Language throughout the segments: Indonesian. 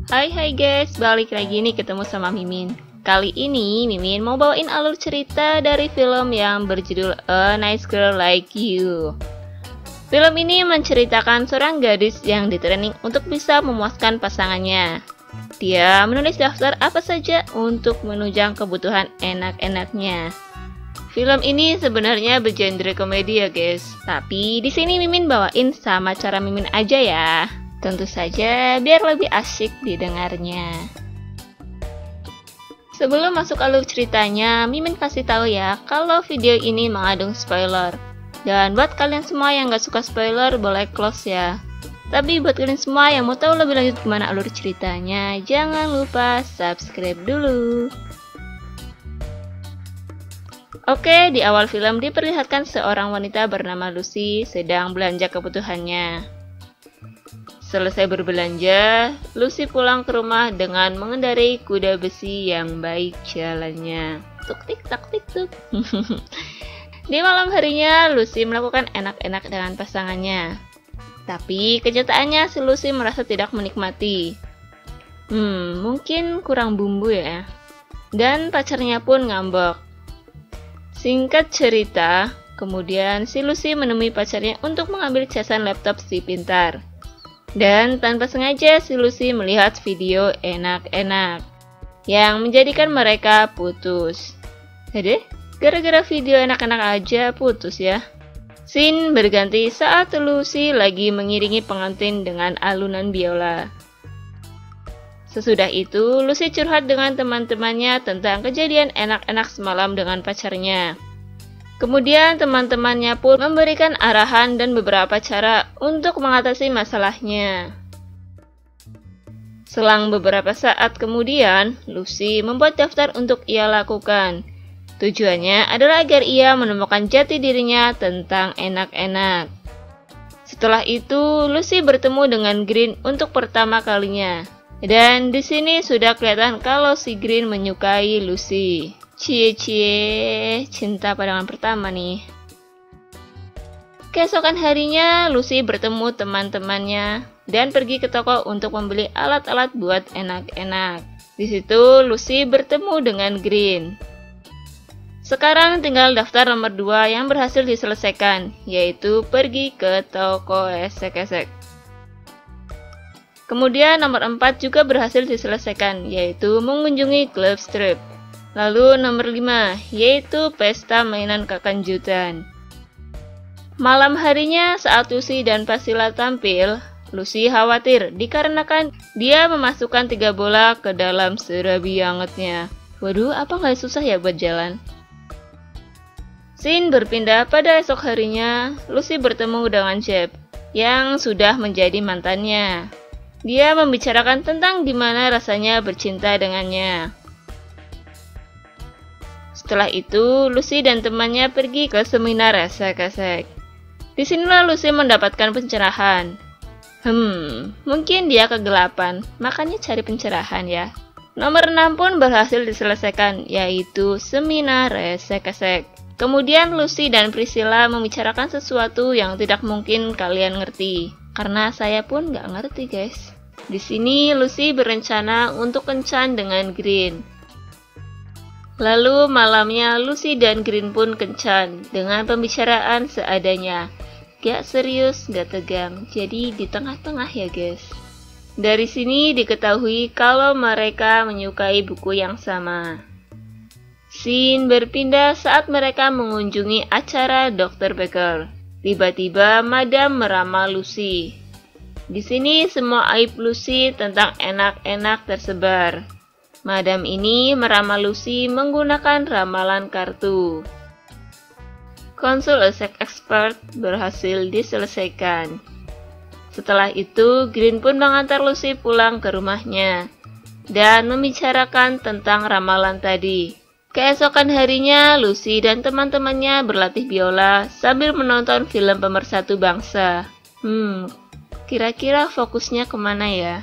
Hai guys, balik lagi nih ketemu sama Mimin. Kali ini Mimin mau bawain alur cerita dari film yang berjudul A Nice Girl Like You. Film ini menceritakan seorang gadis yang ditraining untuk bisa memuaskan pasangannya. Dia menulis daftar apa saja untuk menunjang kebutuhan enak-enaknya. Film ini sebenarnya bergenre komedi ya guys, tapi di sini Mimin bawain sama cara Mimin aja ya. Tentu saja biar lebih asyik didengarnya. Sebelum masuk alur ceritanya, Mimin kasih tahu ya kalau video ini mengandung spoiler. Dan buat kalian semua yang gak suka spoiler boleh close ya. Tapi buat kalian semua yang mau tahu lebih lanjut gimana alur ceritanya, jangan lupa subscribe dulu. Oke, di awal film diperlihatkan seorang wanita bernama Lucy sedang belanja kebutuhannya. Selesai berbelanja, Lucy pulang ke rumah dengan mengendarai kuda besi yang baik jalannya. Tuk tik tak tik tuk. Di malam harinya, Lucy melakukan enak-enak dengan pasangannya. Tapi kenyataannya si Lucy merasa tidak menikmati. Mungkin kurang bumbu ya. Dan pacarnya pun ngambek. Singkat cerita, kemudian si Lucy menemui pacarnya untuk mengambil casan laptop si pintar. Dan tanpa sengaja si Lucy melihat video enak-enak yang menjadikan mereka putus. Gara-gara video enak-enak aja putus ya. Scene berganti saat Lucy lagi mengiringi pengantin dengan alunan biola. Sesudah itu, Lucy curhat dengan teman-temannya tentang kejadian enak-enak semalam dengan pacarnya. Kemudian teman-temannya pun memberikan arahan dan beberapa cara untuk mengatasi masalahnya. Selang beberapa saat kemudian, Lucy membuat daftar untuk ia lakukan. Tujuannya adalah agar ia menemukan jati dirinya tentang enak-enak. Setelah itu, Lucy bertemu dengan Green untuk pertama kalinya. Dan di sini sudah kelihatan kalau si Green menyukai Lucy. Cie, cinta pandangan pertama nih. Keesokan harinya, Lucy bertemu teman-temannya dan pergi ke toko untuk membeli alat-alat buat enak-enak. Di situ, Lucy bertemu dengan Green. Sekarang tinggal daftar nomor 2 yang berhasil diselesaikan, yaitu pergi ke toko esek-esek. Kemudian nomor 4 juga berhasil diselesaikan, yaitu mengunjungi klub strip. Lalu nomor 5, yaitu pesta mainan kekanjutan. Malam harinya saat Lucy dan Pasila tampil, Lucy khawatir dikarenakan dia memasukkan 3 bola ke dalam serabi hangatnya. Waduh, apa nggak susah ya buat jalan? Scene berpindah pada esok harinya, Lucy bertemu dengan Jeb, yang sudah menjadi mantannya. Dia membicarakan tentang gimana rasanya bercinta dengannya. Setelah itu, Lucy dan temannya pergi ke seminar esek-esek. Disinilah Lucy mendapatkan pencerahan. Mungkin dia kegelapan, makanya cari pencerahan ya. Nomor 6 pun berhasil diselesaikan, yaitu seminar esek-esek. Kemudian Lucy dan Priscilla membicarakan sesuatu yang tidak mungkin kalian ngerti. Karena saya pun nggak ngerti guys. Di sini Lucy berencana untuk kencan dengan Green. Lalu malamnya Lucy dan Green pun kencan dengan pembicaraan seadanya. Gak serius, gak tegang, jadi di tengah-tengah ya guys. Dari sini diketahui kalau mereka menyukai buku yang sama. Scene berpindah saat mereka mengunjungi acara Dr. Becker. Tiba-tiba Madam meramal Lucy. Di sini semua aib Lucy tentang enak-enak tersebar. Madam ini meramal Lucy menggunakan ramalan kartu. Konsul esek expert berhasil diselesaikan. Setelah itu, Green pun mengantar Lucy pulang ke rumahnya dan membicarakan tentang ramalan tadi. Keesokan harinya, Lucy dan teman-temannya berlatih biola sambil menonton film Pemersatu Bangsa. Kira-kira fokusnya kemana ya?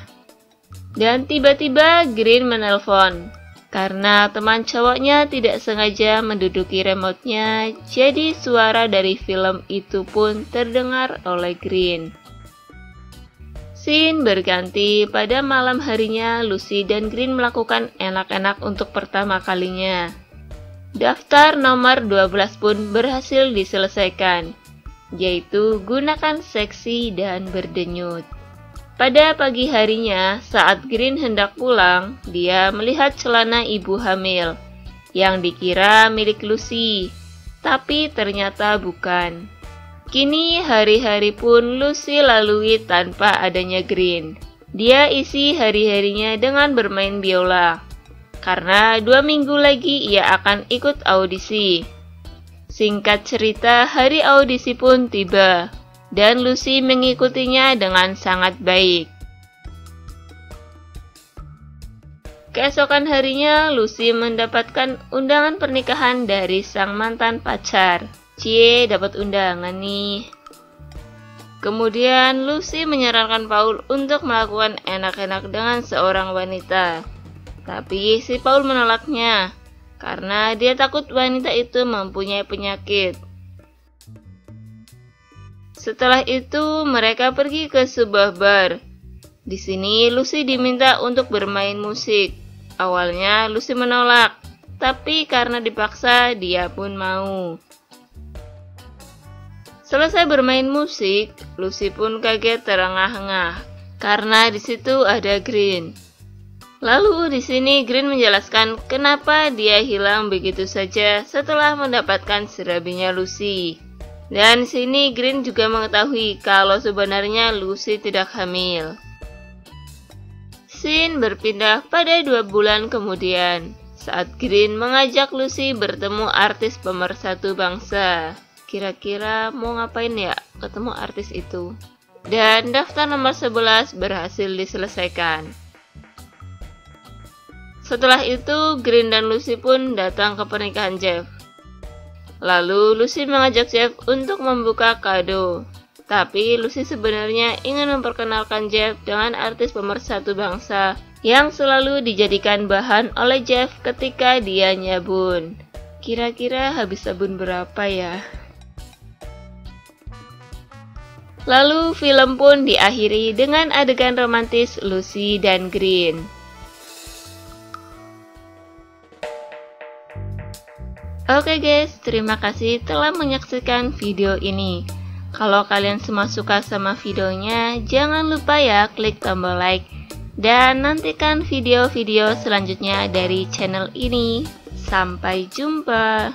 Dan tiba-tiba Green menelpon. Karena teman cowoknya tidak sengaja menduduki remote-nya, jadi suara dari film itu pun terdengar oleh Green. Scene berganti pada malam harinya. Lucy dan Green melakukan enak-enak untuk pertama kalinya. Daftar nomor 12 pun berhasil diselesaikan, yaitu gunakan seksi dan berdenyut. Pada pagi harinya, saat Green hendak pulang, dia melihat celana ibu hamil yang dikira milik Lucy, tapi ternyata bukan. Kini hari-hari pun Lucy lalui tanpa adanya Green. Dia isi hari-harinya dengan bermain biola, karena 2 minggu lagi ia akan ikut audisi. Singkat cerita, hari audisi pun tiba, dan Lucy mengikutinya dengan sangat baik. Keesokan harinya, Lucy mendapatkan undangan pernikahan dari sang mantan pacar. Cie, dapat undangan nih. Kemudian Lucy menyarankan Paul untuk melakukan enak-enak dengan seorang wanita. Tapi si Paul menolaknya, karena dia takut wanita itu mempunyai penyakit. Setelah itu, mereka pergi ke sebuah bar. Di sini, Lucy diminta untuk bermain musik. Awalnya, Lucy menolak, tapi karena dipaksa, dia pun mau. Selesai bermain musik, Lucy pun kaget terengah-engah, karena di situ ada Green. Lalu di sini Green menjelaskan kenapa dia hilang begitu saja setelah mendapatkan serabinya Lucy. Dan di sini Green juga mengetahui kalau sebenarnya Lucy tidak hamil. Scene berpindah pada 2 bulan kemudian, saat Green mengajak Lucy bertemu artis pemersatu bangsa. Kira-kira mau ngapain ya ketemu artis itu? Dan daftar nomor 11 berhasil diselesaikan. Setelah itu, Green dan Lucy pun datang ke pernikahan Jeff. Lalu Lucy mengajak Jeff untuk membuka kado. Tapi Lucy sebenarnya ingin memperkenalkan Jeff dengan artis pemersatu bangsa yang selalu dijadikan bahan oleh Jeff ketika dia nyabun. Kira-kira habis sabun berapa ya? Lalu film pun diakhiri dengan adegan romantis Lucy dan Green. Oke guys, terima kasih telah menyaksikan video ini. Kalau kalian semua suka sama videonya, jangan lupa ya klik tombol like. Dan nantikan video-video selanjutnya dari channel ini. Sampai jumpa.